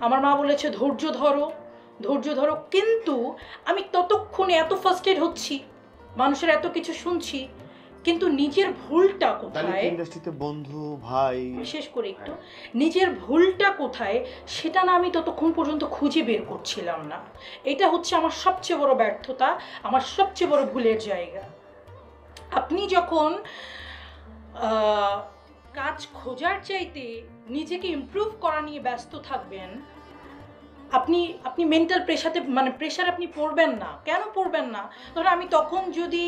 আমার মা বলেছে ধৈর্য ধরো, ধৈর্য ধরো, কিন্তু আমি ততক্ষণে এত ফার্স্টেড হচ্ছি, মানুষের এত কিছু শুনছি, কিন্তু নিজের ভুলটা কোথায়, ইন্ডাস্ট্রিতে বন্ধু ভাই শেষ করে একটু, নিজের ভুলটা কোথায় সেটা না আমি ততক্ষণ পর্যন্ত খুঁজে বের করছিলাম না। এটা হচ্ছে আমার সবচেয়ে বড় ব্যর্থতা, আমার সবচেয়ে বড় ভুলের জায়গা। আপনি যখন কাজ খোঁজার চাইতে নিজেকে ইমপ্রুভ করা নিয়ে ব্যস্ত থাকবেন, আপনি আপনি মেন্টাল প্রেশার আপনি পড়বেন না। কেন পড়বেন না? ধরো আমি তখন যদি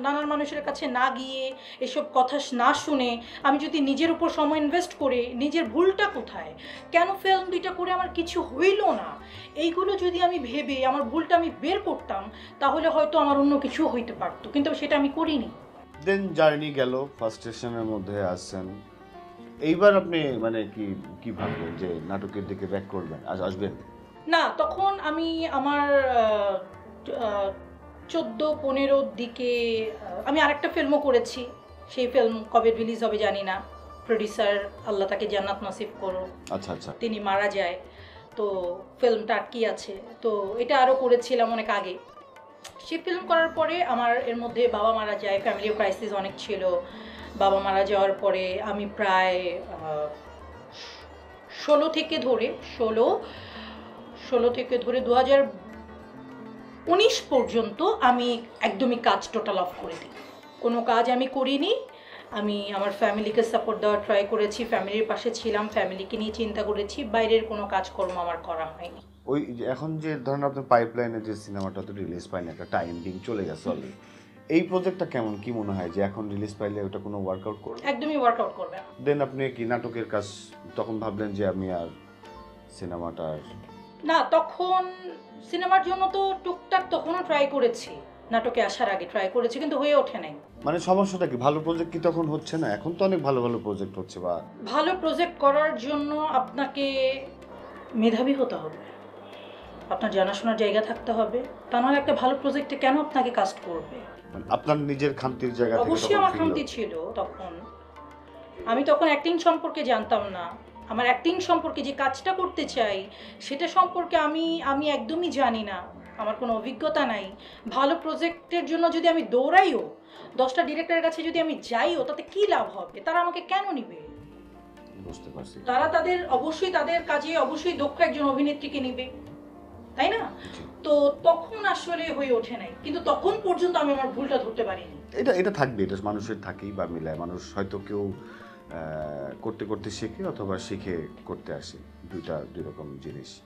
নানান মানুষের কাছে না গিয়ে এসব কথা না শুনে আমি যদি নিজের উপর সময় ইনভেস্ট করে নিজের ভুলটা কোথায়, কেন ফিল্ম দুইটা করে আমার কিছু হইল না, এইগুলো যদি আমি ভেবে আমার ভুলটা আমি বের করতাম, তাহলে হয়তো আমার অন্য কিছু হইতে পারতো, কিন্তু সেটা আমি করিনি। দেন জার্নি গেল, ফার্স্ট স্টেশনের মধ্যে আসছেন। এইবার আপনি মানে কি কি ভাবলেন যে নাটকের দিকে ব্যাক করবেন, আসবেন? না, তখন আমি আমার 14-15 দিকে আমি আরেকটা ফিল্মও করেছি। সেই ফিল্ম কবে রিলিজ হবে জানি না। প্রডিউসার আল্লাহ তাকে জান্নাত নসিব করো, আচ্ছা আচ্ছা। তিনি মারা যায়, তো ফিল্মটা আটকে আছে। তো এটা আরও করেছিলাম অনেক আগে। সেই ফিল্ম করার পরে আমার এর মধ্যে বাবা মারা যায়, ফ্যামিলি ক্রাইসিস অনেক ছিল। বাবা মারা যাওয়ার পরে আমি প্রায় 16 থেকে ধরে 2019 পর্যন্ত আমি একদমই কাজ টোটাল অফ করে দিই। কোনো কাজ আমি করিনি। আমি আমার ফ্যামিলিকে সাপোর্ট দেওয়ার ট্রাই করেছি, ফ্যামিলির পাশে ছিলাম, ফ্যামিলিকে নিয়ে চিন্তা করেছি, বাইরের কোনো কাজকর্ম আমার করা হয়নি। ওই এখন যে ধরেন আপনার পাইপলাইনে যে সিনেমাটা তো রিলিজ পায়নি, একটা টাইমিং চলে গেছে অলরেডি, এই প্রজেক্টটা কেমন, কি মনে হয় যে এখন রিলিজ পাইলে ওটা কোনো ওয়ার্কআউট করবে? একদমই ওয়ার্কআউট করবে না। দেন আপনি কি নাটকের কাজ তখন ভাবলেন যে আমি আর সিনেমাটা না, তখন সিনেমার জন্য তো টুকটাক তখনও ট্রাই করেছি, নাটকে আসার আগে ট্রাই করেছি, কিন্তু হয়ে ওঠে নাই। মানে সমস্যাটা কি, ভালো প্রজেক্ট কি তখন হচ্ছে না? এখন তো অনেক ভালো ভালো প্রজেক্ট হচ্ছে। বা ভালো প্রজেক্ট করার জন্য আপনাকে মেধাবী হতে হবে, আপনার জানাশোনার জায়গা থাকতে হবে, তা নাহলে একটা ভালো প্রজেক্টে কেন আপনাকে কাস্ট করবে? মানে আপনার নিজের খামতির জায়গা থেকে অবশ্যই তখন আমার feel খামতি হলো। ছিল তখন। আমি তখন অ্যাক্টিং সম্পর্কে জানতাম না, আমার অ্যাক্টিং সম্পর্কে যে কাজটা করতে চাই সেটা সম্পর্কে আমি একদমই জানি না, আমার কোনো অভিজ্ঞতা নাই। ভালো প্রজেক্টের জন্য যদি আমি দৌড়াইও, 10টা ডিরেক্টরের কাছে যদি আমি যাইও, তাতে কি লাভ হবে? তারা আমাকে কেন নিবে? বুঝতে পারছি। তারা তাদের কাজে অবশ্যই দক্ষ একজন অভিনেত্রীকে নিবে, তাই না? জি। তো তখন আসলে হয়ে ওঠে নাই, কিন্তু তখন পর্যন্ত আমি আমার ভুলটা ধরতে পারিনি। এটা এটা থাকবে, এটা মানুষের থাকেই বা মিলায়। মানুষ হয়তো কেউ করতে করতে শেখে অথবা শিখে করতে আসে, দুই রকম জিনিস।